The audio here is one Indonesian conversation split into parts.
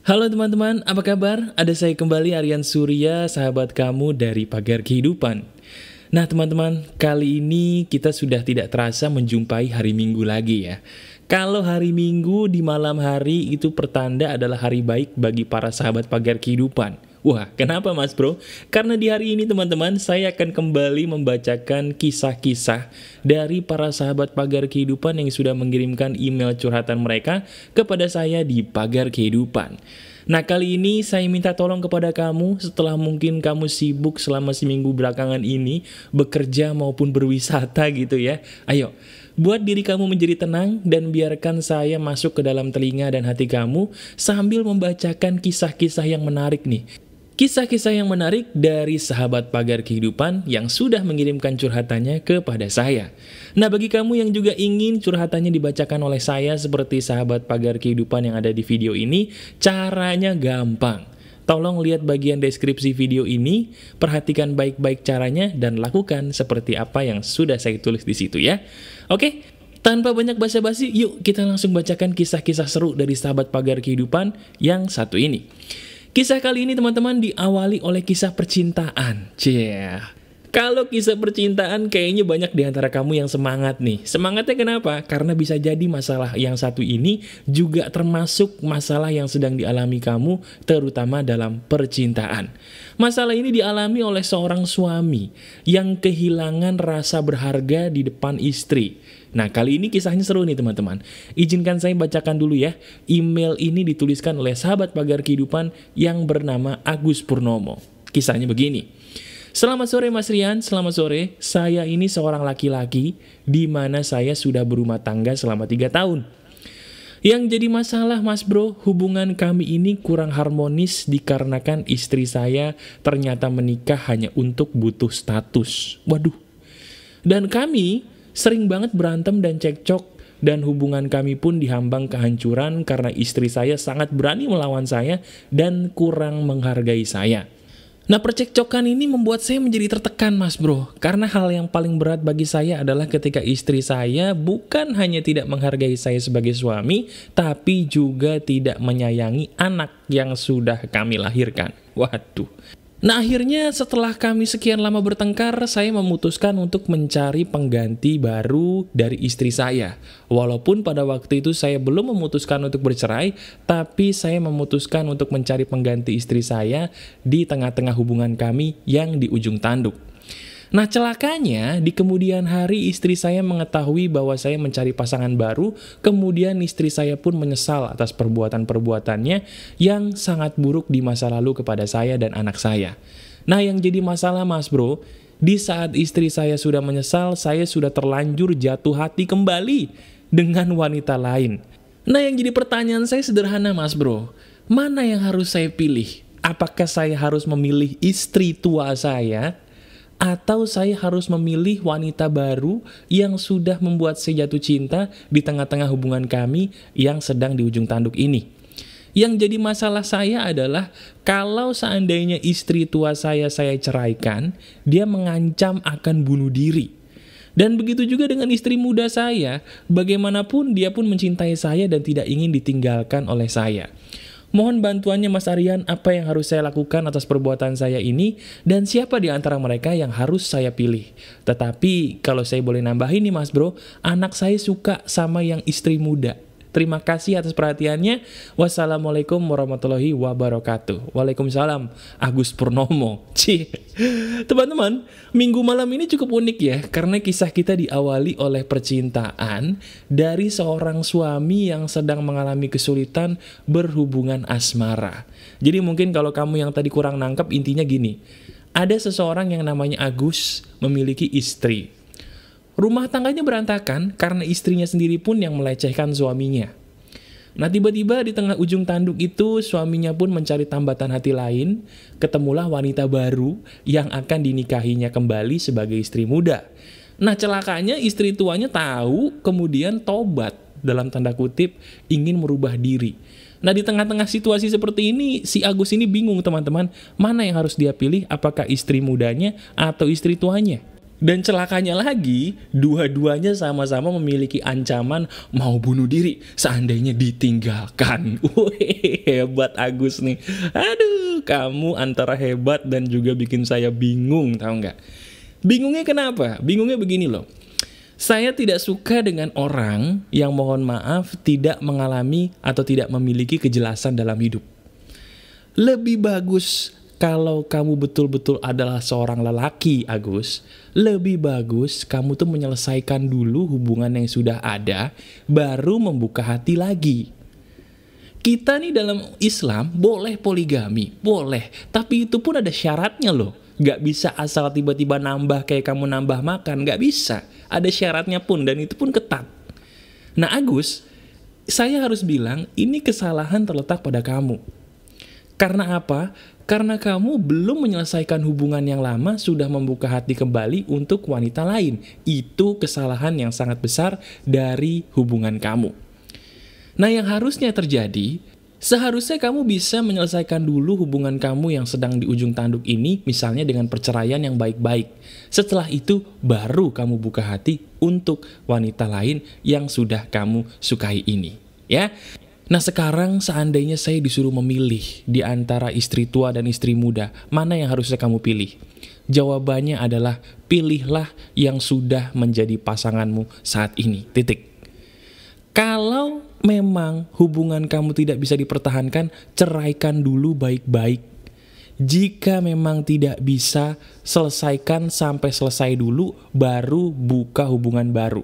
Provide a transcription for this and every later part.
Halo teman-teman, apa kabar? Ada saya kembali Aryan Surya, sahabat kamu dari Pagar Kehidupan. Nah teman-teman, kali ini kita sudah tidak terasa menjumpai hari Minggu lagi ya. Kalau hari Minggu di malam hari itu pertanda adalah hari baik bagi para sahabat Pagar Kehidupan. Wah, kenapa mas bro? Karena di hari ini teman-teman, saya akan kembali membacakan kisah-kisah dari para sahabat Pagar Kehidupan yang sudah mengirimkan email curhatan mereka kepada saya di Pagar Kehidupan. Nah kali ini saya minta tolong kepada kamu setelah mungkin kamu sibuk selama seminggu belakangan ini bekerja maupun berwisata gitu ya. Ayo, buat diri kamu menjadi tenang dan biarkan saya masuk ke dalam telinga dan hati kamu sambil membacakan kisah-kisah yang menarik nih. Kisah-kisah yang menarik dari sahabat Pagar Kehidupan yang sudah mengirimkan curhatannya kepada saya. Nah bagi kamu yang juga ingin curhatannya dibacakan oleh saya seperti sahabat Pagar Kehidupan yang ada di video ini, caranya gampang. Tolong lihat bagian deskripsi video ini, perhatikan baik-baik caranya dan lakukan seperti apa yang sudah saya tulis di situ ya. Oke? Tanpa banyak basa-basi, yuk kita langsung bacakan kisah-kisah seru dari sahabat Pagar Kehidupan yang satu ini. Kisah kali ini teman-teman diawali oleh kisah percintaan. Kalau kisah percintaan kayaknya banyak di antara kamu yang semangat nih. Semangatnya kenapa? Karena bisa jadi masalah yang satu ini juga termasuk masalah yang sedang dialami kamu, terutama dalam percintaan. Masalah ini dialami oleh seorang suami yang kehilangan rasa berharga di depan istri. Nah kali ini kisahnya seru nih teman-teman. Izinkan saya bacakan dulu ya. Email ini dituliskan oleh sahabat Pagar Kehidupan yang bernama Agus Purnomo. Kisahnya begini. Selamat sore Mas Rian, selamat sore. Saya ini seorang laki-laki di mana saya sudah berumah tangga selama 3 tahun. Yang jadi masalah mas bro, hubungan kami ini kurang harmonis dikarenakan istri saya ternyata menikah hanya untuk butuh status. Waduh. Dan kami sering banget berantem dan cekcok, dan hubungan kami pun dihambang kehancuran karena istri saya sangat berani melawan saya dan kurang menghargai saya. Nah percekcokan ini membuat saya menjadi tertekan mas bro, karena hal yang paling berat bagi saya adalah ketika istri saya bukan hanya tidak menghargai saya sebagai suami, tapi juga tidak menyayangi anak yang sudah kami lahirkan. Waduh. Nah akhirnya setelah kami sekian lama bertengkar, saya memutuskan untuk mencari pengganti baru dari istri saya. Walaupun pada waktu itu saya belum memutuskan untuk bercerai, tapi saya memutuskan untuk mencari pengganti istri saya di tengah-tengah hubungan kami yang di ujung tanduk. Nah celakanya di kemudian hari istri saya mengetahui bahwa saya mencari pasangan baru, kemudian istri saya pun menyesal atas perbuatan-perbuatannya yang sangat buruk di masa lalu kepada saya dan anak saya. Nah yang jadi masalah mas bro, di saat istri saya sudah menyesal, saya sudah terlanjur jatuh hati kembali dengan wanita lain. Nah yang jadi pertanyaan saya sederhana mas bro, mana yang harus saya pilih? Apakah saya harus memilih istri tua saya? Atau saya harus memilih wanita baru yang sudah membuat saya jatuh cinta di tengah-tengah hubungan kami yang sedang di ujung tanduk ini. Yang jadi masalah saya adalah kalau seandainya istri tua saya ceraikan, dia mengancam akan bunuh diri. Dan begitu juga dengan istri muda saya, bagaimanapun dia pun mencintai saya dan tidak ingin ditinggalkan oleh saya. Mohon bantuannya Mas Aryan, apa yang harus saya lakukan atas perbuatan saya ini, dan siapa di antara mereka yang harus saya pilih. Tetapi kalau saya boleh nambahin nih mas bro, anak saya suka sama yang istri muda. Terima kasih atas perhatiannya. Wassalamualaikum warahmatullahi wabarakatuh. Waalaikumsalam. Agus Purnomo. Teman-teman, minggu malam ini cukup unik ya, karena kisah kita diawali oleh percintaan dari seorang suami yang sedang mengalami kesulitan berhubungan asmara. Jadi mungkin kalau kamu yang tadi kurang nangkep, intinya gini. Ada seseorang yang namanya Agus memiliki istri. Rumah tangganya berantakan karena istrinya sendiri pun yang melecehkan suaminya. Nah tiba-tiba di tengah ujung tanduk itu suaminya pun mencari tambatan hati lain, ketemulah wanita baru yang akan dinikahinya kembali sebagai istri muda. Nah celakanya istri tuanya tahu kemudian tobat dalam tanda kutip ingin merubah diri. Nah di tengah-tengah situasi seperti ini si Agus ini bingung teman-teman, mana yang harus dia pilih, apakah istri mudanya atau istri tuanya? Dan celakanya lagi, dua-duanya sama-sama memiliki ancaman mau bunuh diri seandainya ditinggalkan. Wih, hebat Agus nih. Aduh, kamu antara hebat dan juga bikin saya bingung, tahu nggak? Bingungnya kenapa? Bingungnya begini loh. Saya tidak suka dengan orang yang mohon maaf tidak mengalami atau tidak memiliki kejelasan dalam hidup. Lebih bagus kalau kamu betul-betul adalah seorang lelaki, Agus, lebih bagus kamu tuh menyelesaikan dulu hubungan yang sudah ada, baru membuka hati lagi. Kita nih dalam Islam boleh poligami, boleh, tapi itu pun ada syaratnya loh. Gak bisa asal tiba-tiba nambah kayak kamu nambah makan, gak bisa. Ada syaratnya pun, dan itu pun ketat. Nah Agus, saya harus bilang ini kesalahan terletak pada kamu. Karena apa? Karena kamu belum menyelesaikan hubungan yang lama, sudah membuka hati kembali untuk wanita lain. Itu kesalahan yang sangat besar dari hubungan kamu. Nah, yang harusnya terjadi, seharusnya kamu bisa menyelesaikan dulu hubungan kamu yang sedang di ujung tanduk ini, misalnya dengan perceraian yang baik-baik. Setelah itu, baru kamu buka hati untuk wanita lain yang sudah kamu sukai ini. Ya. Nah sekarang seandainya saya disuruh memilih di antara istri tua dan istri muda, mana yang harusnya kamu pilih? Jawabannya adalah pilihlah yang sudah menjadi pasanganmu saat ini, titik. Kalau memang hubungan kamu tidak bisa dipertahankan, ceraikan dulu baik-baik. Jika memang tidak bisa, selesaikan sampai selesai dulu, baru buka hubungan baru.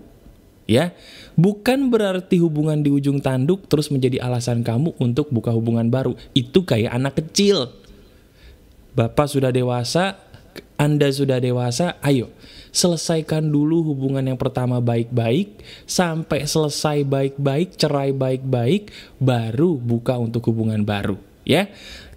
Ya, bukan berarti hubungan di ujung tanduk terus menjadi alasan kamu untuk buka hubungan baru. Itu kayak anak kecil. Bapak sudah dewasa, Anda sudah dewasa, ayo selesaikan dulu hubungan yang pertama baik-baik, sampai selesai baik-baik, cerai baik-baik, baru buka untuk hubungan baru. Ya,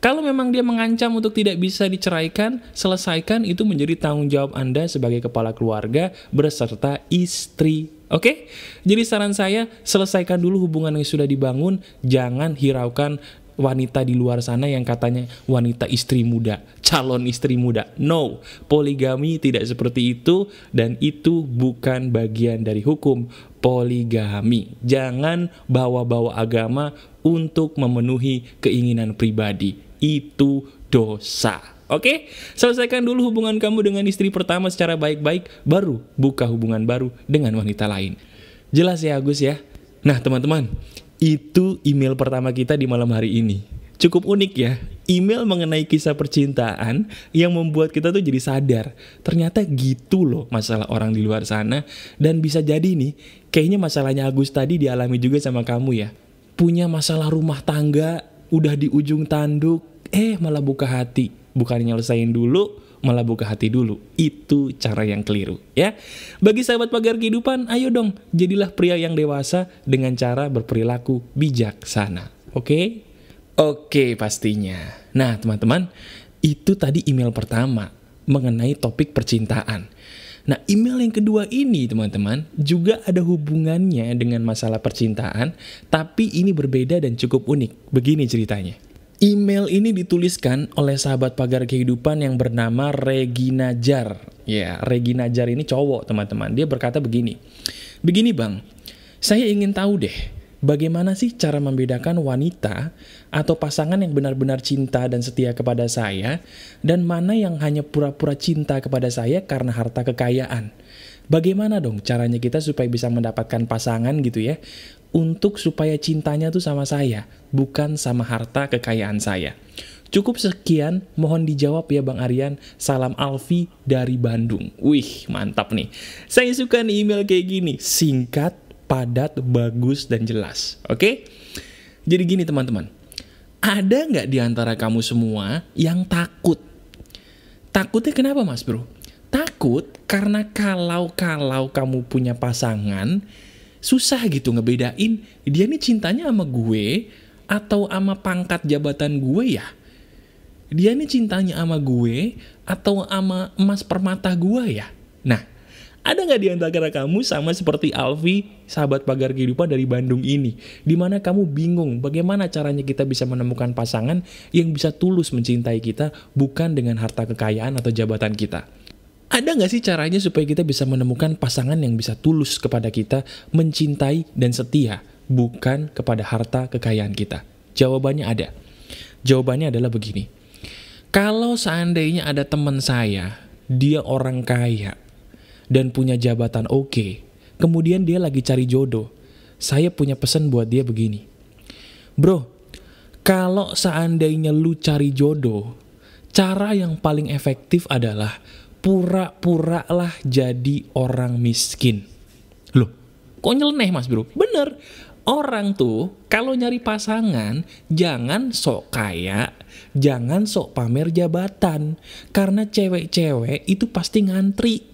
kalau memang dia mengancam untuk tidak bisa diceraikan, selesaikan, itu menjadi tanggung jawab Anda sebagai kepala keluarga beserta istri. Oke? Jadi saran saya, selesaikan dulu hubungan yang sudah dibangun, jangan hiraukan wanita di luar sana yang katanya wanita istri muda, calon istri muda. No, poligami tidak seperti itu, dan itu bukan bagian dari hukum poligami. Jangan bawa-bawa agama untuk memenuhi keinginan pribadi. Itu dosa. Oke? Selesaikan dulu hubungan kamu dengan istri pertama secara baik-baik, baru buka hubungan baru dengan wanita lain. Jelas ya Agus ya? Nah teman-teman, itu email pertama kita di malam hari ini. Cukup unik ya, email mengenai kisah percintaan yang membuat kita tuh jadi sadar. Ternyata gitu loh masalah orang di luar sana. Dan bisa jadi nih, kayaknya masalahnya Agus tadi dialami juga sama kamu ya. Punya masalah rumah tangga, udah di ujung tanduk, malah buka hati. Bukan nyelesain dulu, malah buka hati dulu. Itu cara yang keliru ya. Bagi sahabat pagar kehidupan, ayo dong jadilah pria yang dewasa dengan cara berperilaku bijaksana. Oke? Oke pastinya. Nah teman-teman, itu tadi email pertama mengenai topik percintaan. Nah email yang kedua ini teman-teman juga ada hubungannya dengan masalah percintaan, tapi ini berbeda dan cukup unik. Begini ceritanya. Email ini dituliskan oleh sahabat pagar kehidupan yang bernama Regina Jar. Ya, Regina Jar ini cowok teman-teman. Dia berkata begini. Begini bang, saya ingin tahu deh, bagaimana sih cara membedakan wanita atau pasangan yang benar-benar cinta dan setia kepada saya, dan mana yang hanya pura-pura cinta kepada saya karena harta kekayaan. Bagaimana dong caranya kita supaya bisa mendapatkan pasangan gitu ya, untuk supaya cintanya tuh sama saya, bukan sama harta kekayaan saya. Cukup sekian, mohon dijawab ya Bang Aryan. Salam Alfi dari Bandung. Wih, mantap nih. Saya suka nih email kayak gini, singkat, padat, bagus, dan jelas. Oke? Jadi gini teman-teman, ada nggak di antara kamu semua yang takut? Takutnya kenapa mas bro? Takut karena kalau kamu punya pasangan, susah gitu ngebedain dia nih cintanya sama gue atau sama pangkat jabatan gue ya. Dia nih cintanya sama gue atau sama emas permata gue ya. Nah, ada nggak di antara kamu sama seperti Alfi, sahabat pagar kehidupan dari Bandung ini, dimana kamu bingung bagaimana caranya kita bisa menemukan pasangan yang bisa tulus mencintai kita, bukan dengan harta kekayaan atau jabatan kita. Ada nggak sih caranya supaya kita bisa menemukan pasangan yang bisa tulus kepada kita, mencintai dan setia, bukan kepada harta kekayaan kita? Jawabannya ada. Jawabannya adalah begini. Kalau seandainya ada teman saya, dia orang kaya dan punya jabatan oke, kemudian dia lagi cari jodoh, saya punya pesan buat dia begini. Bro, kalau seandainya lu cari jodoh, cara yang paling efektif adalah pura-puralah jadi orang miskin. Loh, kok nyeleneh mas bro? Bener, orang tuh kalau nyari pasangan, jangan sok kaya, jangan sok pamer jabatan. Karena cewek-cewek itu pasti ngantri.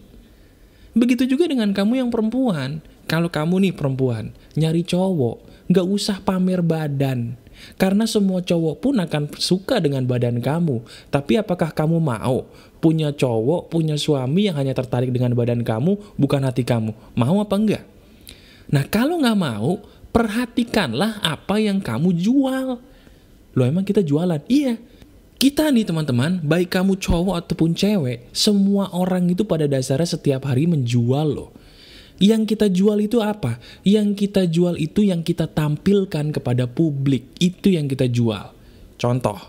Begitu juga dengan kamu yang perempuan. Kalau kamu nih perempuan, nyari cowok, gak usah pamer badan. Karena semua cowok pun akan suka dengan badan kamu. Tapi apakah kamu mau punya cowok, punya suami yang hanya tertarik dengan badan kamu, bukan hati kamu? Mau apa enggak? Nah kalau gak mau, perhatikanlah apa yang kamu jual. Loh emang kita jualan? Iya. Kita nih teman-teman, baik kamu cowok ataupun cewek, semua orang itu pada dasarnya setiap hari menjual loh. Yang kita jual itu apa? Yang kita jual itu yang kita tampilkan kepada publik. Itu yang kita jual. Contoh,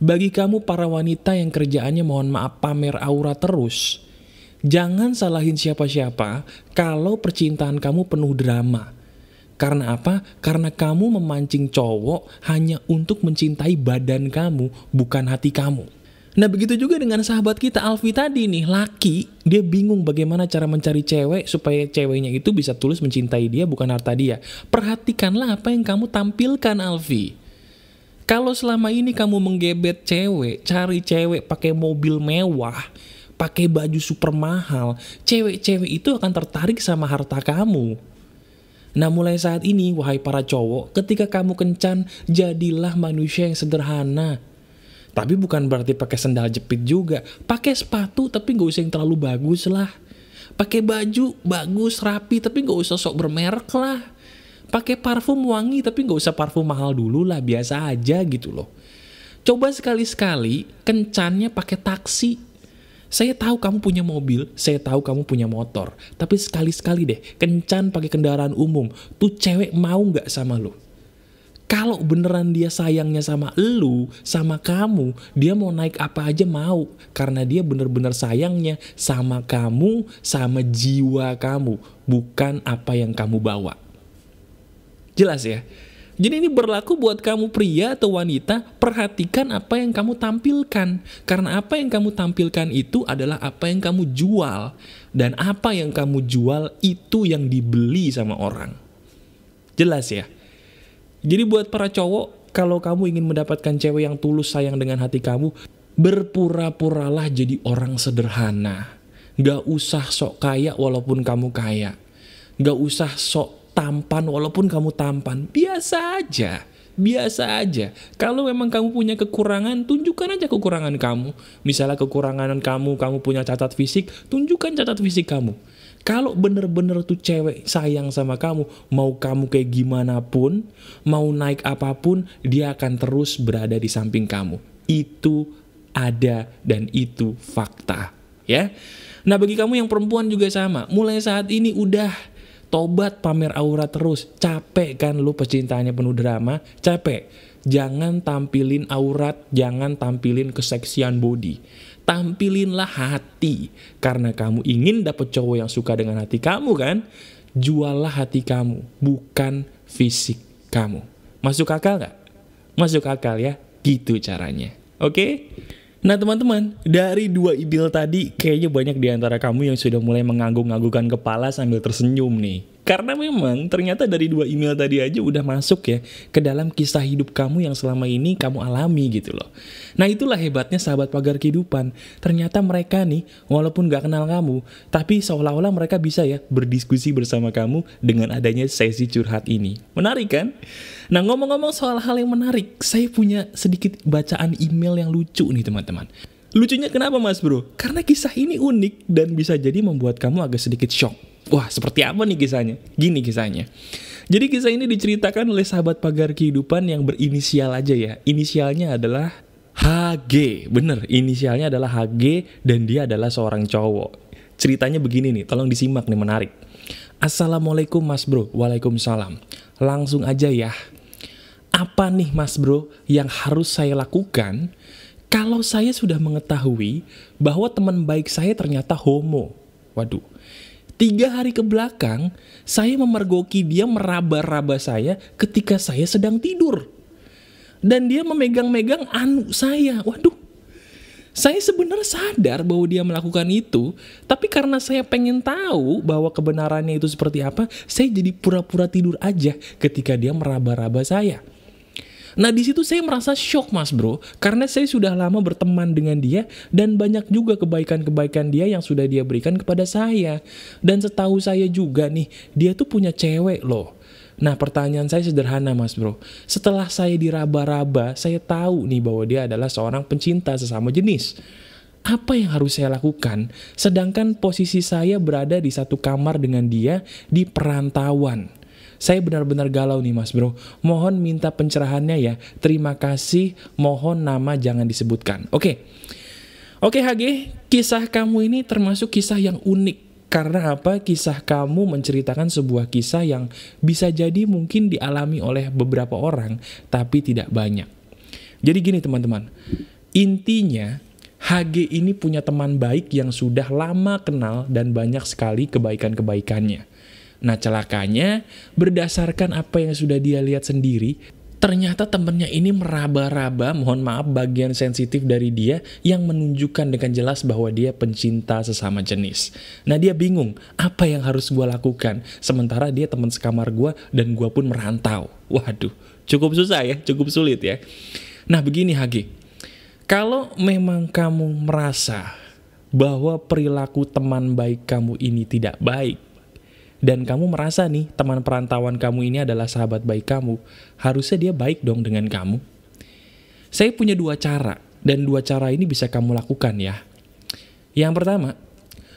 bagi kamu para wanita yang kerjaannya mohon maaf pamer aura terus, jangan salahin siapa-siapa kalau percintaan kamu penuh drama. Karena apa? Karena kamu memancing cowok hanya untuk mencintai badan kamu, bukan hati kamu. Nah begitu juga dengan sahabat kita Alfi tadi nih, laki, dia bingung bagaimana cara mencari cewek supaya ceweknya itu bisa tulus mencintai dia bukan harta dia. Perhatikanlah apa yang kamu tampilkan Alfi. Kalau selama ini kamu menggebet cewek, cari cewek pakai mobil mewah, pakai baju super mahal, cewek-cewek itu akan tertarik sama harta kamu. Nah mulai saat ini wahai para cowok, ketika kamu kencan, jadilah manusia yang sederhana. Tapi bukan berarti pakai sendal jepit juga. Pakai sepatu tapi gak usah yang terlalu bagus lah. Pakai baju bagus, rapi tapi gak usah sok bermerek lah. Pakai parfum wangi tapi gak usah parfum mahal dulu lah, biasa aja gitu loh. Coba sekali-sekali kencannya pakai taksi. Saya tahu kamu punya mobil, saya tahu kamu punya motor. Tapi sekali-sekali deh, kencan pakai kendaraan umum. Tuh cewek mau gak sama lo? Kalau beneran dia sayangnya sama elu, sama kamu, dia mau naik apa aja mau. Karena dia bener-bener sayangnya sama kamu, sama jiwa kamu. Bukan apa yang kamu bawa. Jelas ya? Jadi ini berlaku buat kamu pria atau wanita, perhatikan apa yang kamu tampilkan. Karena apa yang kamu tampilkan itu adalah apa yang kamu jual. Dan apa yang kamu jual itu yang dibeli sama orang. Jelas ya? Jadi buat para cowok, kalau kamu ingin mendapatkan cewek yang tulus sayang dengan hati kamu, berpura-puralah jadi orang sederhana. Gak usah sok kaya walaupun kamu kaya. Gak usah sok tampan walaupun kamu tampan. Biasa aja. Biasa aja. Kalau memang kamu punya kekurangan, tunjukkan aja kekurangan kamu. Misalnya kekurangan kamu punya cacat fisik, tunjukkan cacat fisik kamu. Kalau bener-bener tuh cewek sayang sama kamu, mau kamu kayak gimana pun, mau naik apapun, dia akan terus berada di samping kamu. Itu ada dan itu fakta, ya. Nah bagi kamu yang perempuan juga sama, mulai saat ini udah tobat pamer aura terus. Capek kan lu pecintaannya penuh drama? Capek. Jangan tampilin aurat, jangan tampilin keseksian body. Tampilinlah hati. Karena kamu ingin dapet cowok yang suka dengan hati kamu kan? Juallah hati kamu, bukan fisik kamu. Masuk akal gak? Masuk akal ya? Gitu caranya. Oke? Nah teman-teman, dari dua email tadi, kayaknya banyak diantara kamu yang sudah mulai mengangguk-anggukan kepala sambil tersenyum nih. Karena memang ternyata dari dua email tadi aja udah masuk ya ke dalam kisah hidup kamu yang selama ini kamu alami gitu loh. Nah itulah hebatnya sahabat pagar kehidupan. Ternyata mereka nih walaupun gak kenal kamu, tapi seolah-olah mereka bisa ya berdiskusi bersama kamu dengan adanya sesi curhat ini. Menarik kan? Nah ngomong-ngomong soal hal yang menarik, saya punya sedikit bacaan email yang lucu nih teman-teman. Lucunya kenapa mas bro? Karena kisah ini unik dan bisa jadi membuat kamu agak sedikit shock. Wah, seperti apa nih kisahnya? Gini kisahnya. Jadi kisah ini diceritakan oleh sahabat pagar kehidupan yang berinisial aja ya. Inisialnya adalah H. HG, bener, inisialnya adalah HG dan dia adalah seorang cowok. Ceritanya begini nih, tolong disimak nih, menarik. Assalamualaikum mas bro, waalaikumsalam. Langsung aja ya. Apa nih mas bro yang harus saya lakukan kalau saya sudah mengetahui bahwa teman baik saya ternyata homo? Waduh, 3 hari ke belakang saya memergoki dia meraba-raba saya ketika saya sedang tidur. Dan dia memegang-megang anu saya. Waduh, saya sebenarnya sadar bahwa dia melakukan itu, tapi karena saya pengen tahu bahwa kebenarannya itu seperti apa, saya jadi pura-pura tidur aja ketika dia meraba-raba saya. Nah di situ saya merasa shock mas bro, karena saya sudah lama berteman dengan dia dan banyak juga kebaikan-kebaikan dia yang sudah dia berikan kepada saya. Dan setahu saya juga nih, dia tuh punya cewek loh. Nah pertanyaan saya sederhana mas bro, setelah saya diraba-raba, saya tahu nih bahwa dia adalah seorang pencinta sesama jenis. Apa yang harus saya lakukan? Sedangkan posisi saya berada di satu kamar dengan dia di perantauan. Saya benar-benar galau nih mas bro, mohon minta pencerahannya ya, terima kasih, mohon nama jangan disebutkan. Oke HG, kisah kamu ini termasuk kisah yang unik. Karena apa? Kisah kamu menceritakan sebuah kisah yang bisa jadi mungkin dialami oleh beberapa orang, tapi tidak banyak. Jadi gini teman-teman, intinya HG ini punya teman baik yang sudah lama kenal dan banyak sekali kebaikan-kebaikannya. Nah celakanya, berdasarkan apa yang sudah dia lihat sendiri, ternyata temennya ini meraba-raba, mohon maaf bagian sensitif dari dia yang menunjukkan dengan jelas bahwa dia pencinta sesama jenis. Nah dia bingung, apa yang harus gue lakukan? Sementara dia teman sekamar gue dan gue pun merantau. Waduh, cukup susah ya, cukup sulit ya. Nah begini HG, kalau memang kamu merasa bahwa perilaku teman baik kamu ini tidak baik, dan kamu merasa nih teman perantauan kamu ini adalah sahabat baik kamu, harusnya dia baik dong dengan kamu. Saya punya 2 cara, dan 2 cara ini bisa kamu lakukan ya. Yang pertama,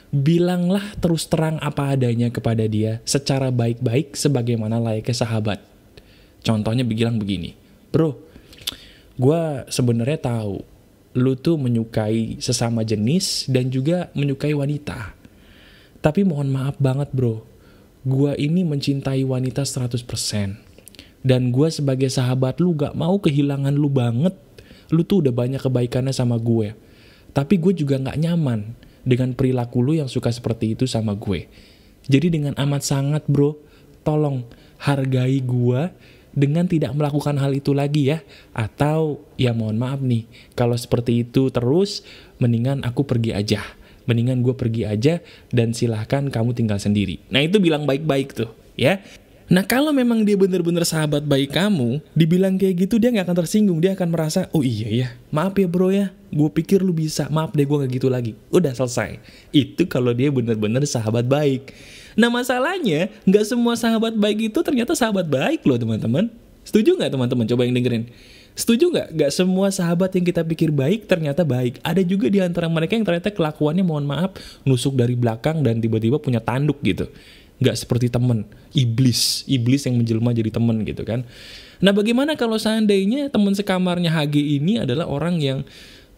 bilanglah terus terang apa adanya kepada dia secara baik-baik sebagaimana layaknya sahabat. Contohnya bilang begini, bro, gue sebenarnya tahu lu tuh menyukai sesama jenis dan juga menyukai wanita. Tapi mohon maaf banget bro, gua ini mencintai wanita 100%. Dan gua sebagai sahabat lu gak mau kehilangan lu banget. Lu tuh udah banyak kebaikannya sama gue. Tapi gue juga gak nyaman dengan perilaku lu yang suka seperti itu sama gue. Jadi dengan amat sangat bro, tolong hargai gua dengan tidak melakukan hal itu lagi ya. Atau ya mohon maaf nih, kalau seperti itu terus, mendingan aku pergi aja. Mendingan gue pergi aja dan silahkan kamu tinggal sendiri. Nah itu bilang baik-baik tuh ya. Nah kalau memang dia bener-bener sahabat baik kamu, dibilang kayak gitu dia gak akan tersinggung. Dia akan merasa, oh iya ya, maaf ya bro ya, gue pikir lu bisa, maaf deh gue gak gitu lagi. Udah selesai. Itu kalau dia bener-bener sahabat baik. Nah masalahnya, gak semua sahabat baik itu ternyata sahabat baik loh teman-teman. Setuju gak teman-teman? Coba yang dengerin. Setuju nggak? Gak semua sahabat yang kita pikir baik ternyata baik. Ada juga di antara mereka yang ternyata kelakuannya mohon maaf nusuk dari belakang dan tiba-tiba punya tanduk gitu. Gak seperti temen, iblis yang menjelma jadi temen gitu kan. Nah bagaimana kalau seandainya teman sekamarnya HG ini adalah orang yang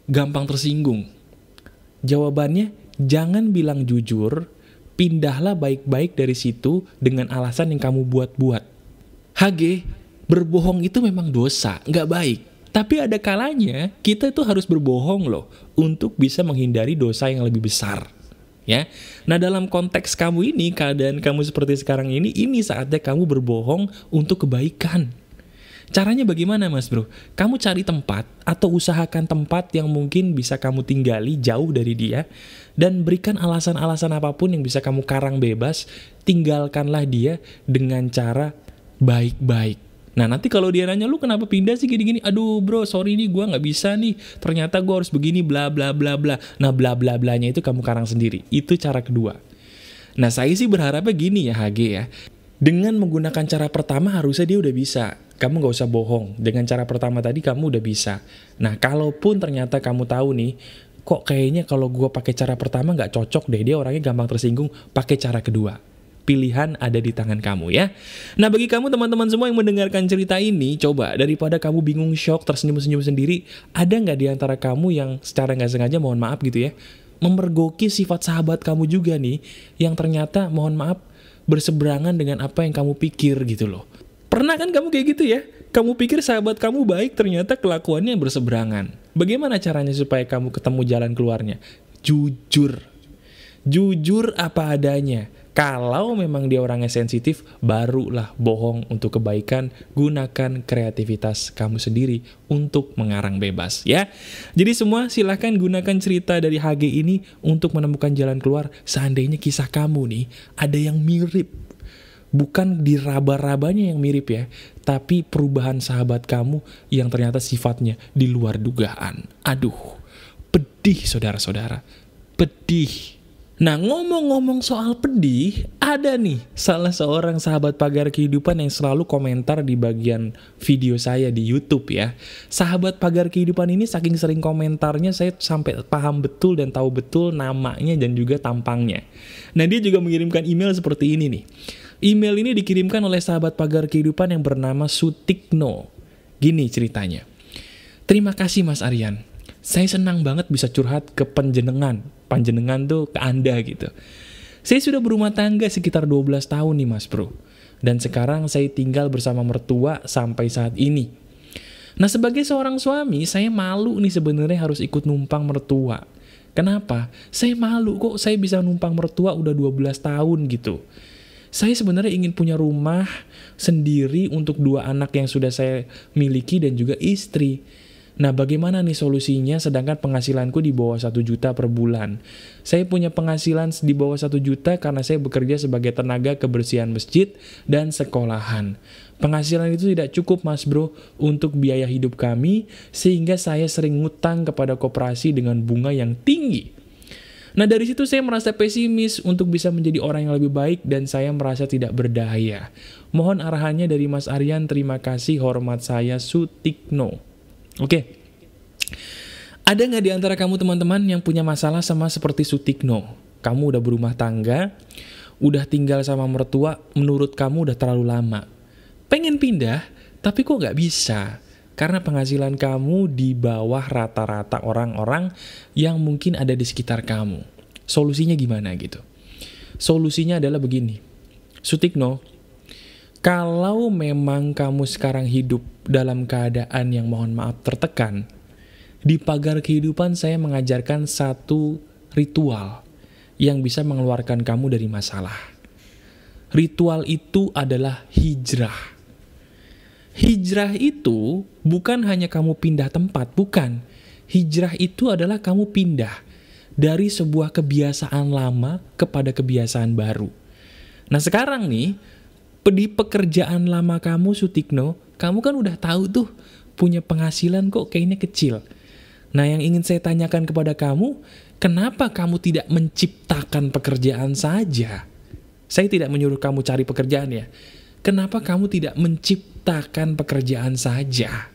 gampang tersinggung? Jawabannya, jangan bilang jujur, pindahlah baik-baik dari situ dengan alasan yang kamu buat-buat. HG, berbohong itu memang dosa, nggak baik. Tapi ada kalanya kita itu harus berbohong loh untuk bisa menghindari dosa yang lebih besar. Ya, nah dalam konteks kamu ini, keadaan kamu seperti sekarang ini saatnya kamu berbohong untuk kebaikan. Caranya bagaimana mas bro? Kamu cari tempat atau usahakan tempat yang mungkin bisa kamu tinggali jauh dari dia dan berikan alasan-alasan apapun yang bisa kamu karang bebas. Tinggalkanlah dia dengan cara baik-baik. Nah nanti kalau dia nanya, lu kenapa pindah sih gini-gini? Aduh bro, sorry nih gue gak bisa nih. Ternyata gue harus begini bla bla bla bla. Nah bla bla blanya itu kamu karang sendiri. Itu cara kedua. Nah saya sih berharapnya gini ya HG ya. Dengan menggunakan cara pertama harusnya dia udah bisa. Kamu gak usah bohong. Dengan cara pertama tadi kamu udah bisa. Nah kalaupun ternyata kamu tahu nih, kok kayaknya kalau gue pakai cara pertama gak cocok deh, dia orangnya gampang tersinggung, pakai cara kedua. pilihan ada di tangan kamu ya. Nah bagi kamu teman-teman semua yang mendengarkan cerita ini, coba daripada kamu bingung, shock, tersenyum-senyum sendiri, ada nggak di antara kamu yang secara nggak sengaja, mohon maaf gitu ya, memergoki sifat sahabat kamu juga nih, yang ternyata mohon maaf berseberangan dengan apa yang kamu pikir gitu loh. Pernah kan kamu kayak gitu ya? Kamu pikir sahabat kamu baik, ternyata kelakuannya berseberangan. Bagaimana caranya supaya kamu ketemu jalan keluarnya? Jujur. Jujur apa adanya. Kalau memang dia orangnya sensitif, barulah bohong untuk kebaikan. Gunakan kreativitas kamu sendiri untuk mengarang bebas ya. Jadi semua silahkan gunakan cerita dari HG ini untuk menemukan jalan keluar. Seandainya kisah kamu nih ada yang mirip, bukan diraba-rabanya yang mirip ya, tapi perubahan sahabat kamu yang ternyata sifatnya di luar dugaan. Aduh, pedih saudara-saudara, pedih. Nah ngomong-ngomong soal pedih, ada nih salah seorang sahabat pagar kehidupan yang selalu komentar di bagian video saya di YouTube ya. Sahabat pagar kehidupan ini saking sering komentarnya, saya sampai paham betul dan tahu betul namanya dan juga tampangnya. Nah dia juga mengirimkan email seperti ini nih. Email ini dikirimkan oleh sahabat pagar kehidupan yang bernama Sutikno. Gini ceritanya. Terima kasih Mas Aryan. Saya senang banget bisa curhat ke panjenengan. Panjenengan tuh ke Anda gitu. Saya sudah berumah tangga sekitar 12 tahun nih Mas Bro. Dan sekarang saya tinggal bersama mertua sampai saat ini. Nah sebagai seorang suami, saya malu nih sebenarnya harus ikut numpang mertua. Kenapa? Saya malu kok saya bisa numpang mertua udah 12 tahun gitu. Saya sebenarnya ingin punya rumah sendiri untuk 2 anak yang sudah saya miliki dan juga istri. Nah bagaimana nih solusinya sedangkan penghasilanku di bawah 1 juta per bulan. Saya punya penghasilan di bawah 1 juta karena saya bekerja sebagai tenaga kebersihan masjid dan sekolahan. Penghasilan itu tidak cukup Mas Bro untuk biaya hidup kami, sehingga saya sering ngutang kepada koperasi dengan bunga yang tinggi. Nah dari situ saya merasa pesimis untuk bisa menjadi orang yang lebih baik dan saya merasa tidak berdaya. Mohon arahannya dari Mas Aryan, terima kasih, hormat saya Sutikno. Oke, ada nggak di antara kamu teman-teman yang punya masalah sama seperti Sutikno? Kamu udah berumah tangga, udah tinggal sama mertua, menurut kamu udah terlalu lama. Pengen pindah, tapi kok nggak bisa? Karena penghasilan kamu di bawah rata-rata orang-orang yang mungkin ada di sekitar kamu. Solusinya gimana gitu? Solusinya adalah begini. Sutikno, kalau memang kamu sekarang hidup dalam keadaan yang mohon maaf tertekan, di pagar kehidupan saya mengajarkan satu ritual yang bisa mengeluarkan kamu dari masalah. Ritual itu adalah hijrah. Hijrah itu bukan hanya kamu pindah tempat, bukan. Hijrah itu adalah kamu pindah dari sebuah kebiasaan lama kepada kebiasaan baru. Nah sekarang nih, di pekerjaan lama kamu Sutikno, kamu kan udah tahu tuh punya penghasilan kok kayaknya kecil. Nah yang ingin saya tanyakan kepada kamu, kenapa kamu tidak menciptakan pekerjaan saja? Saya tidak menyuruh kamu cari pekerjaan ya. Kenapa kamu tidak menciptakan pekerjaan saja?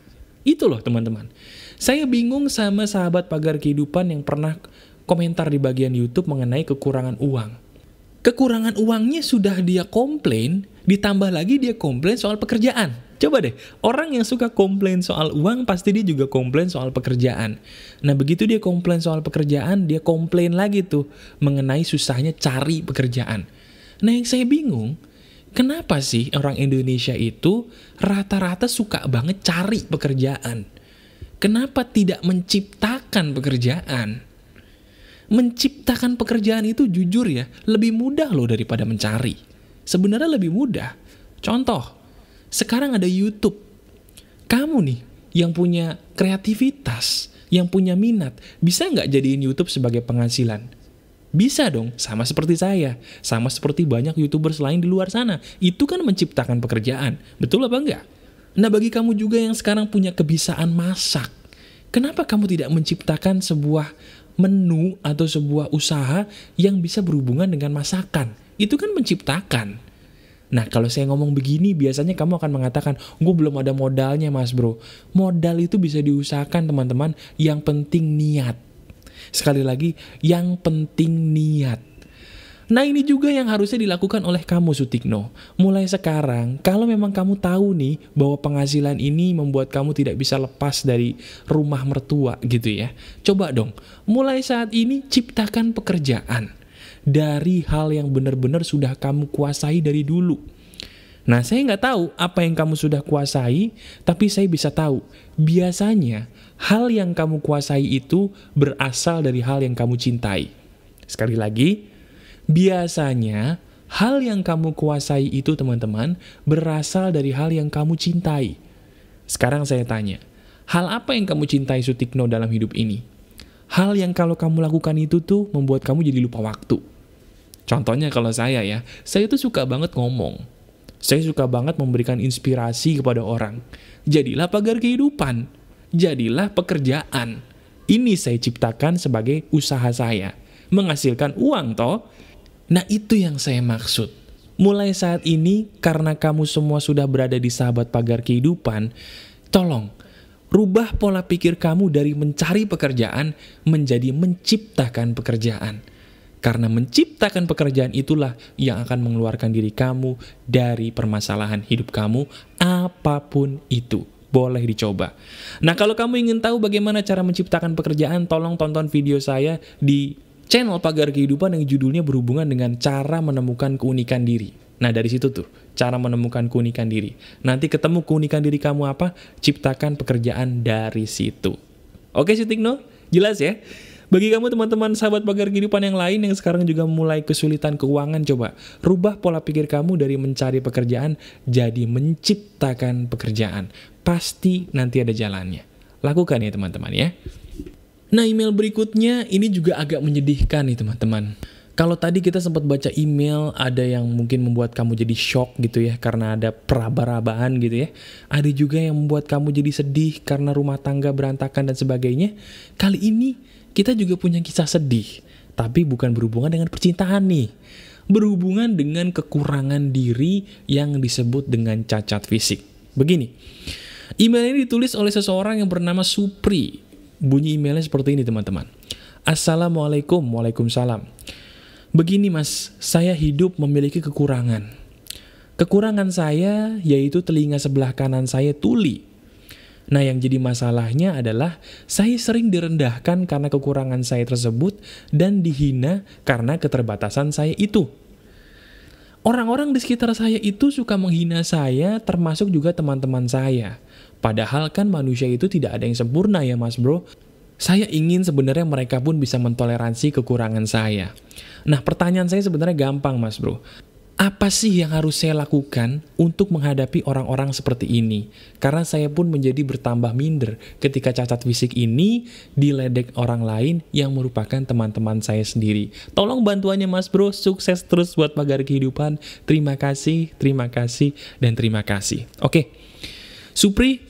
Itu loh teman-teman. Saya bingung sama sahabat pagar kehidupan yang pernah komentar di bagian YouTube mengenai kekurangan uang. Kekurangan uangnya sudah dia komplain, ditambah lagi dia komplain soal pekerjaan. Coba deh, orang yang suka komplain soal uang, pasti dia juga komplain soal pekerjaan. Nah begitu dia komplain soal pekerjaan, dia komplain lagi tuh mengenai susahnya cari pekerjaan. Nah yang saya bingung, kenapa sih orang Indonesia itu rata-rata suka banget cari pekerjaan? Kenapa tidak menciptakan pekerjaan? Menciptakan pekerjaan itu jujur ya, lebih mudah loh daripada mencari. Sebenarnya lebih mudah. Contoh, sekarang ada YouTube. Kamu nih yang punya kreativitas, yang punya minat, bisa nggak jadiin YouTube sebagai penghasilan? Bisa dong, sama seperti saya, sama seperti banyak YouTubers lain di luar sana. Itu kan menciptakan pekerjaan, betul apa enggak? Nah bagi kamu juga yang sekarang punya kebiasaan masak, kenapa kamu tidak menciptakan sebuah menu atau sebuah usaha yang bisa berhubungan dengan masakan? Itu kan menciptakan. Nah kalau saya ngomong begini, biasanya kamu akan mengatakan, gue belum ada modalnya Mas Bro. Modal itu bisa diusahakan teman-teman, yang penting niat. Sekali lagi, yang penting niat. Nah ini juga yang harusnya dilakukan oleh kamu Sutikno. Mulai sekarang, kalau memang kamu tahu nih bahwa penghasilan ini membuat kamu tidak bisa lepas dari rumah mertua gitu ya. Coba dong, mulai saat ini ciptakan pekerjaan dari hal yang benar-benar sudah kamu kuasai dari dulu. Nah, saya nggak tahu apa yang kamu sudah kuasai, tapi saya bisa tahu, biasanya hal yang kamu kuasai itu berasal dari hal yang kamu cintai. Sekali lagi, biasanya hal yang kamu kuasai itu teman-teman, berasal dari hal yang kamu cintai. Sekarang saya tanya, hal apa yang kamu cintai Sutikno dalam hidup ini? Hal yang kalau kamu lakukan itu tuh membuat kamu jadi lupa waktu. Contohnya kalau saya tuh suka banget ngomong. Saya suka banget memberikan inspirasi kepada orang. Jadilah pagar kehidupan. Jadilah pekerjaan. Ini saya ciptakan sebagai usaha saya. Menghasilkan uang toh. Nah itu yang saya maksud. Mulai saat ini, karena kamu semua sudah berada di sahabat pagar kehidupan, tolong, rubah pola pikir kamu dari mencari pekerjaan menjadi menciptakan pekerjaan. Karena menciptakan pekerjaan itulah yang akan mengeluarkan diri kamu dari permasalahan hidup kamu, apapun itu. Boleh dicoba. Nah, kalau kamu ingin tahu bagaimana cara menciptakan pekerjaan, tolong tonton video saya di channel Pagar Kehidupan yang judulnya berhubungan dengan cara menemukan keunikan diri. Nah, dari situ tuh, cara menemukan keunikan diri. Nanti ketemu keunikan diri kamu apa, ciptakan pekerjaan dari situ. Oke, Sutikno? Jelas ya? Bagi kamu teman-teman sahabat Pagar Kehidupan yang lain yang sekarang juga mulai kesulitan keuangan, coba rubah pola pikir kamu dari mencari pekerjaan jadi menciptakan pekerjaan. Pasti nanti ada jalannya. Lakukan ya teman-teman ya. Nah email berikutnya ini juga agak menyedihkan nih teman-teman. Kalau tadi kita sempat baca email ada yang mungkin membuat kamu jadi shock gitu ya karena ada peraba-rabaan gitu ya. Ada juga yang membuat kamu jadi sedih karena rumah tangga berantakan dan sebagainya. Kali ini kita juga punya kisah sedih, tapi bukan berhubungan dengan percintaan nih. Berhubungan dengan kekurangan diri yang disebut dengan cacat fisik. Begini, email ini ditulis oleh seseorang yang bernama Supri. Bunyi emailnya seperti ini teman-teman. Assalamualaikum, waalaikumsalam. Begini mas, saya hidup memiliki kekurangan. Kekurangan saya yaitu telinga sebelah kanan saya tuli. Nah yang jadi masalahnya adalah saya sering direndahkan karena kekurangan saya tersebut dan dihina karena keterbatasan saya itu. Orang-orang di sekitar saya itu suka menghina saya termasuk juga teman-teman saya. Padahal kan manusia itu tidak ada yang sempurna ya mas bro. Saya ingin sebenarnya mereka pun bisa mentoleransi kekurangan saya. Nah pertanyaan saya sebenarnya gampang mas bro. Apa sih yang harus saya lakukan untuk menghadapi orang-orang seperti ini? Karena saya pun menjadi bertambah minder ketika cacat fisik ini diledek orang lain yang merupakan teman-teman saya sendiri. Tolong bantuannya mas bro, sukses terus buat Pagar Kehidupan. Terima kasih, dan terima kasih. Oke, Supri,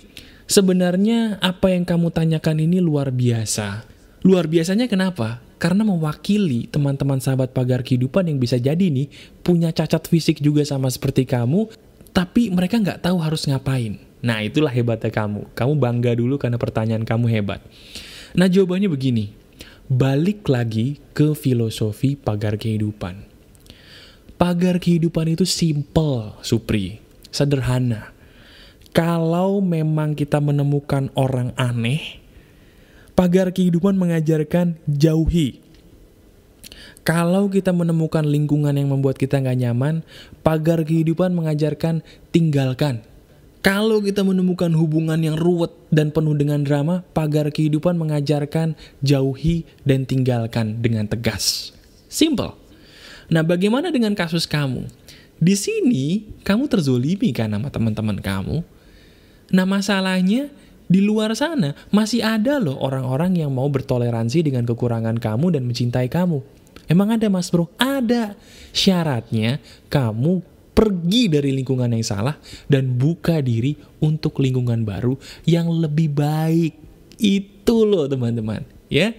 sebenarnya apa yang kamu tanyakan ini luar biasa. Luar biasanya kenapa? Karena mewakili teman-teman sahabat Pagar Kehidupan yang bisa jadi nih punya cacat fisik juga sama seperti kamu, tapi mereka nggak tahu harus ngapain. Nah itulah hebatnya kamu. Kamu bangga dulu karena pertanyaan kamu hebat. Nah jawabannya begini, balik lagi ke filosofi Pagar Kehidupan. Pagar Kehidupan itu simple, Supri, sederhana. Kalau memang kita menemukan orang aneh, Pagar Kehidupan mengajarkan jauhi. Kalau kita menemukan lingkungan yang membuat kita nggak nyaman, Pagar Kehidupan mengajarkan tinggalkan. Kalau kita menemukan hubungan yang ruwet dan penuh dengan drama, Pagar Kehidupan mengajarkan jauhi dan tinggalkan dengan tegas. Simple. Nah, bagaimana dengan kasus kamu? Di sini, kamu terzolimi kan sama teman-teman kamu? Nah, masalahnya di luar sana masih ada loh orang-orang yang mau bertoleransi dengan kekurangan kamu dan mencintai kamu. Emang ada mas bro? Ada. Syaratnya kamu pergi dari lingkungan yang salah dan buka diri untuk lingkungan baru yang lebih baik. Itu loh teman-teman ya.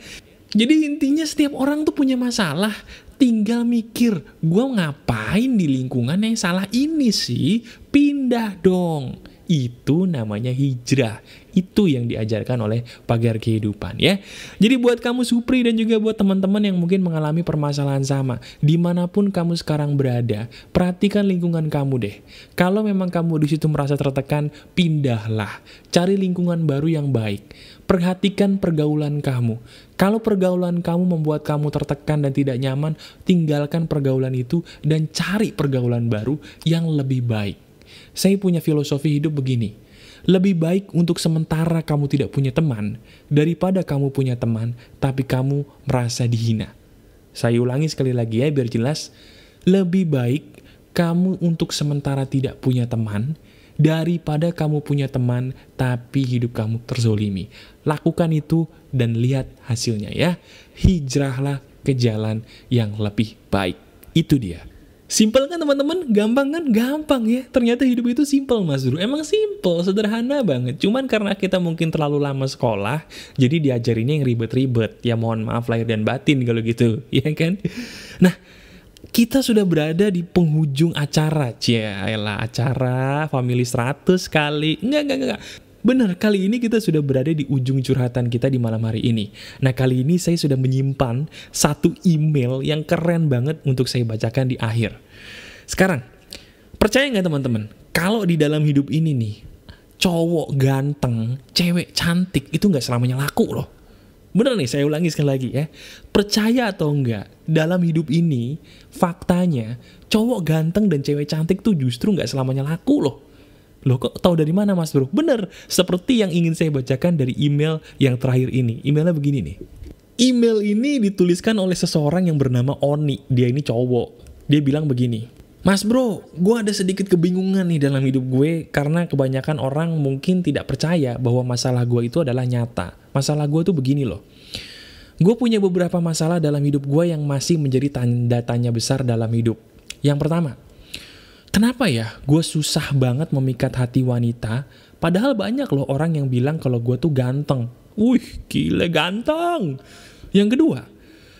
Jadi intinya setiap orang tuh punya masalah. Tinggal mikir, gue ngapain di lingkungan yang salah ini sih? Pindah dong. Itu namanya hijrah. Itu yang diajarkan oleh pagar kehidupan ya. Jadi buat kamu Supri dan juga buat teman-teman yang mungkin mengalami permasalahan sama, dimanapun kamu sekarang berada, perhatikan lingkungan kamu deh. Kalau memang kamu di situ merasa tertekan, pindahlah. Cari lingkungan baru yang baik. Perhatikan pergaulan kamu. Kalau pergaulan kamu membuat kamu tertekan dan tidak nyaman, tinggalkan pergaulan itu dan cari pergaulan baru yang lebih baik. Saya punya filosofi hidup begini. Lebih baik untuk sementara kamu tidak punya teman, daripada kamu punya teman, tapi kamu merasa dihina. Saya ulangi sekali lagi ya, biar jelas. Lebih baik kamu untuk sementara tidak punya teman, daripada kamu punya teman, tapi hidup kamu terzolimi. Lakukan itu dan lihat hasilnya ya. Hijrahlah ke jalan yang lebih baik. Itu dia. Simpel kan teman-teman? Gampang kan? Gampang ya. Ternyata hidup itu simpel Mas Bro. Emang simpel, sederhana banget. Cuman karena kita mungkin terlalu lama sekolah, jadi diajarinnya yang ribet-ribet. Ya mohon maaf lahir dan batin kalau gitu. Ya kan? Nah, kita sudah berada di penghujung acara. Cialah, acara Family 100 kali. Enggak. Benar, kali ini kita sudah berada di ujung curhatan kita di malam hari ini. Nah, kali ini saya sudah menyimpan satu email yang keren banget untuk saya bacakan di akhir. Sekarang, percaya nggak teman-teman? Kalau di dalam hidup ini nih, cowok ganteng, cewek cantik, itu nggak selamanya laku loh. Bener nih, saya ulangi sekali lagi ya. Percaya atau enggak, dalam hidup ini, faktanya, cowok ganteng dan cewek cantik tuh justru nggak selamanya laku loh. Loh kok tahu dari mana Mas Bro? Bener, seperti yang ingin saya bacakan dari email yang terakhir ini. Emailnya begini nih. Email ini dituliskan oleh seseorang yang bernama Oni. Dia ini cowok. Dia bilang begini. Mas Bro, gue ada sedikit kebingungan nih dalam hidup gue karena kebanyakan orang mungkin tidak percaya bahwa masalah gue itu adalah nyata. Masalah gue tuh begini loh. Gue punya beberapa masalah dalam hidup gue yang masih menjadi tanda tanya besar dalam hidup. Yang pertama, kenapa ya gue susah banget memikat hati wanita, padahal banyak loh orang yang bilang kalau gue tuh ganteng. Wih, gila ganteng. Yang kedua,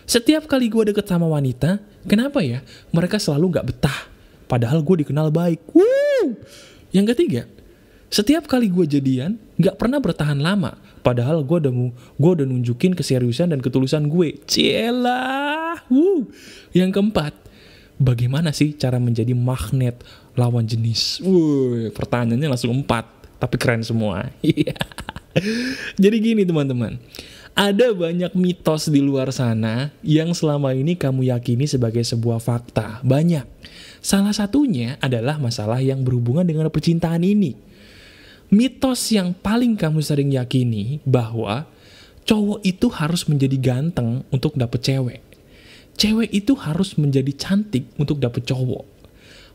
setiap kali gue deket sama wanita, kenapa ya mereka selalu gak betah, padahal gue dikenal baik. Woo! Yang ketiga, setiap kali gue jadian, gak pernah bertahan lama, padahal gue udah nunjukin keseriusan dan ketulusan gue. Cielah! Woo! Yang keempat, bagaimana sih cara menjadi magnet lawan jenis? Pertanyaannya langsung 4, tapi keren semua. Jadi gini teman-teman, ada banyak mitos di luar sana yang selama ini kamu yakini sebagai sebuah fakta. Banyak. Salah satunya adalah masalah yang berhubungan dengan percintaan ini. Mitos yang paling kamu sering yakini bahwa cowok itu harus menjadi ganteng untuk dapet cewek. Cewek itu harus menjadi cantik untuk dapet cowok.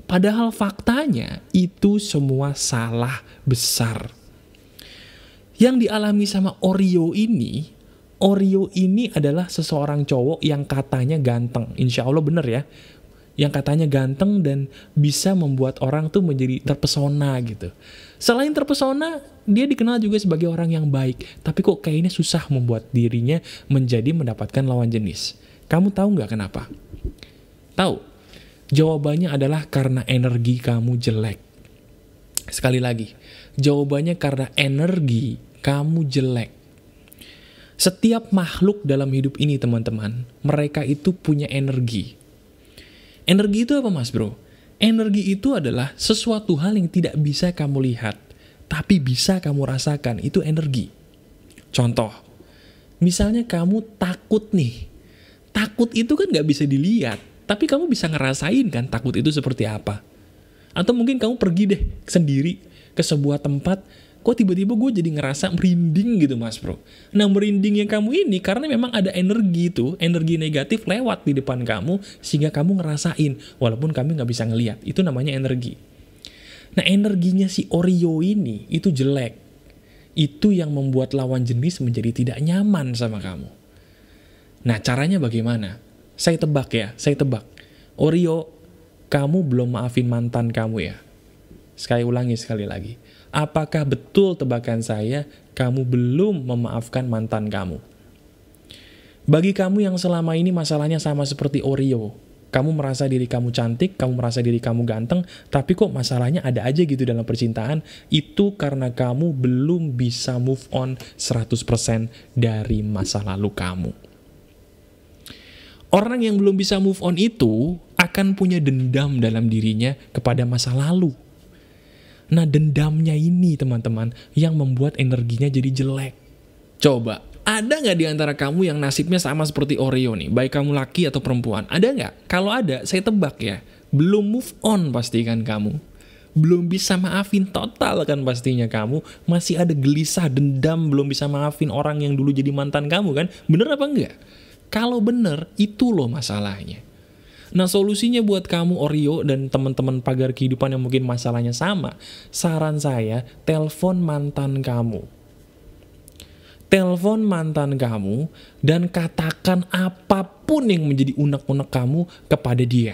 Padahal faktanya itu semua salah besar. Yang dialami sama Oreo ini adalah seseorang cowok yang katanya ganteng. Insya Allah bener ya. Yang katanya ganteng dan bisa membuat orang tuh menjadi terpesona gitu. Selain terpesona, dia dikenal juga sebagai orang yang baik. Tapi kok kayaknya susah membuat dirinya menjadi mendapatkan lawan jenis. Kamu tahu nggak kenapa? Tahu? Jawabannya adalah karena energi kamu jelek. Sekali lagi, jawabannya karena energi kamu jelek. Setiap makhluk dalam hidup ini teman-teman, mereka itu punya energi. Energi itu apa Mas Bro? Energi itu adalah sesuatu hal yang tidak bisa kamu lihat, tapi bisa kamu rasakan, itu energi. Contoh, misalnya kamu takut nih. Takut itu kan gak bisa dilihat, tapi kamu bisa ngerasain kan takut itu seperti apa. Atau mungkin kamu pergi deh sendiri ke sebuah tempat, kok tiba-tiba gue jadi ngerasa merinding gitu Mas Bro. Nah merindingnya kamu ini karena memang ada energi itu, energi negatif lewat di depan kamu, sehingga kamu ngerasain, walaupun kamu gak bisa ngelihat. Itu namanya energi. Nah energinya si Oreo ini, itu jelek. Itu yang membuat lawan jenis menjadi tidak nyaman sama kamu. Nah caranya bagaimana? Saya tebak. Oreo, kamu belum maafin mantan kamu ya? Ulangi sekali lagi. Apakah betul tebakan saya, kamu belum memaafkan mantan kamu? Bagi kamu yang selama ini masalahnya sama seperti Oreo, Kamu merasa diri kamu cantik, kamu merasa diri kamu ganteng, tapi kok masalahnya ada aja gitu dalam percintaan. Itu karena kamu belum bisa move on 100% dari masa lalu kamu. Orang yang belum bisa move on itu akan punya dendam dalam dirinya kepada masa lalu. Nah, dendamnya ini teman-teman yang membuat energinya jadi jelek. Coba, ada nggak di antara kamu yang nasibnya sama seperti Oreo nih? Baik kamu laki atau perempuan. Ada nggak? Kalau ada, saya tebak ya. Belum move on pasti kan kamu. Belum bisa maafin total kan pastinya kamu. Masih ada gelisah, dendam, belum bisa maafin orang yang dulu jadi mantan kamu kan. Bener apa enggak? Kalau bener, itu loh masalahnya. Nah, solusinya buat kamu Oreo dan teman-teman pagar kehidupan yang mungkin masalahnya sama. Saran saya, telepon mantan kamu. Telepon mantan kamu dan katakan apapun yang menjadi unek-unek kamu kepada dia.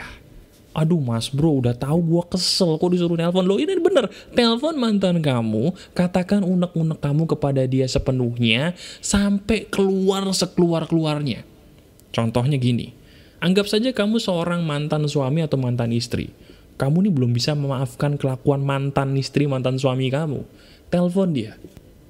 Aduh mas bro, udah tahu gua kesel kok disuruh nelpon. Loh ini bener, telepon mantan kamu, katakan unek-unek kamu kepada dia sepenuhnya sampai keluar sekeluar-keluarnya. Contohnya gini, anggap saja kamu seorang mantan suami atau mantan istri. Kamu nih belum bisa memaafkan kelakuan mantan istri, mantan suami kamu. Telepon dia.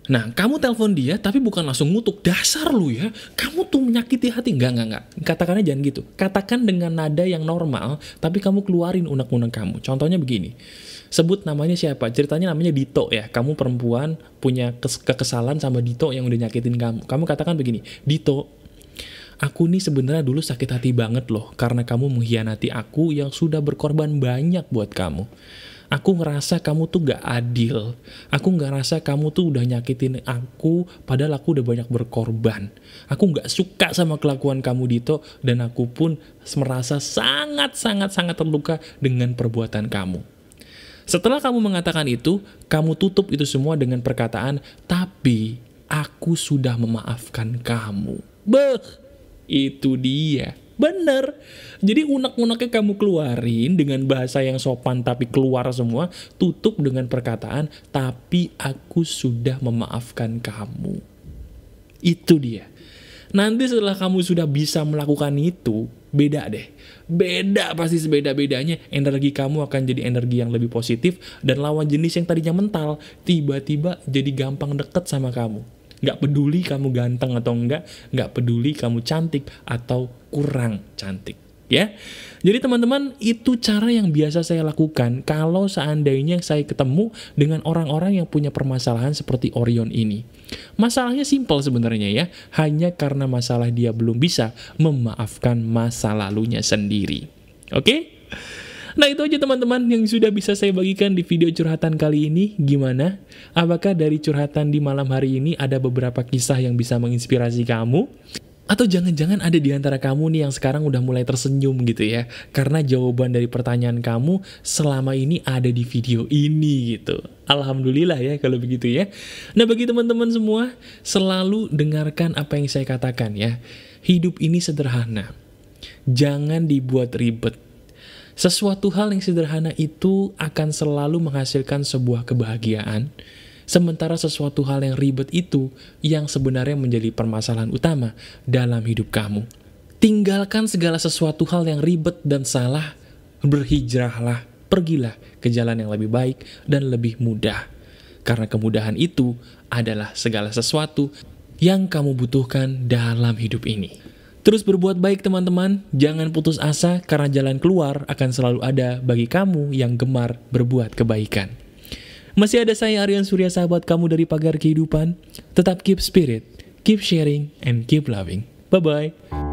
Nah, kamu telepon dia, tapi bukan langsung ngutuk. Dasar lu ya, kamu tuh menyakiti hati. Enggak. Katakannya jangan gitu. Katakan dengan nada yang normal, tapi kamu keluarin unek-unek kamu. Contohnya begini. Sebut namanya siapa? Ceritanya namanya Dito ya. Kamu perempuan punya kekesalan sama Dito yang udah nyakitin kamu. Kamu katakan begini, Dito, aku nih sebenarnya dulu sakit hati banget loh, karena kamu mengkhianati aku yang sudah berkorban banyak buat kamu. Aku ngerasa kamu tuh gak adil. Aku ngerasa kamu tuh udah nyakitin aku, padahal aku udah banyak berkorban. Aku gak suka sama kelakuan kamu Dito, dan aku pun merasa sangat terluka dengan perbuatan kamu. Setelah kamu mengatakan itu, kamu tutup itu semua dengan perkataan, tapi aku sudah memaafkan kamu. Beuh, itu dia. Bener. Jadi unek-uneknya kamu keluarin dengan bahasa yang sopan tapi keluar semua. Tutup dengan perkataan, tapi aku sudah memaafkan kamu. Itu dia. Nanti setelah kamu sudah bisa melakukan itu, beda deh. Beda, pasti sebeda-bedanya. Energi kamu akan jadi energi yang lebih positif. Dan lawan jenis yang tadinya mental, tiba-tiba jadi gampang deket sama kamu. Gak peduli kamu ganteng atau enggak, gak peduli kamu cantik atau kurang cantik, ya. Jadi teman-teman, itu cara yang biasa saya lakukan kalau seandainya saya ketemu dengan orang-orang yang punya permasalahan seperti Orion ini. Masalahnya simpel sebenarnya ya, hanya karena masalah dia belum bisa memaafkan masa lalunya sendiri. Oke? Nah itu aja teman-teman yang sudah bisa saya bagikan di video curhatan kali ini. Gimana? Apakah dari curhatan di malam hari ini ada beberapa kisah yang bisa menginspirasi kamu? Atau jangan-jangan ada di antara kamu nih yang sekarang udah mulai tersenyum gitu ya, karena jawaban dari pertanyaan kamu selama ini ada di video ini gitu. Alhamdulillah ya kalau begitu ya. Nah bagi teman-teman semua, selalu dengarkan apa yang saya katakan ya. Hidup ini sederhana. Jangan dibuat ribet. Sesuatu hal yang sederhana itu akan selalu menghasilkan sebuah kebahagiaan, sementara sesuatu hal yang ribet itu yang sebenarnya menjadi permasalahan utama dalam hidup kamu. Tinggalkan segala sesuatu hal yang ribet dan salah, berhijrahlah, pergilah ke jalan yang lebih baik dan lebih mudah. Karena kemudahan itu adalah segala sesuatu yang kamu butuhkan dalam hidup ini. Terus berbuat baik teman-teman, jangan putus asa karena jalan keluar akan selalu ada bagi kamu yang gemar berbuat kebaikan. Masih ada saya Aryan Surya, sahabat kamu dari Pagar Kehidupan. Tetap keep spirit, keep sharing, and keep loving. Bye-bye.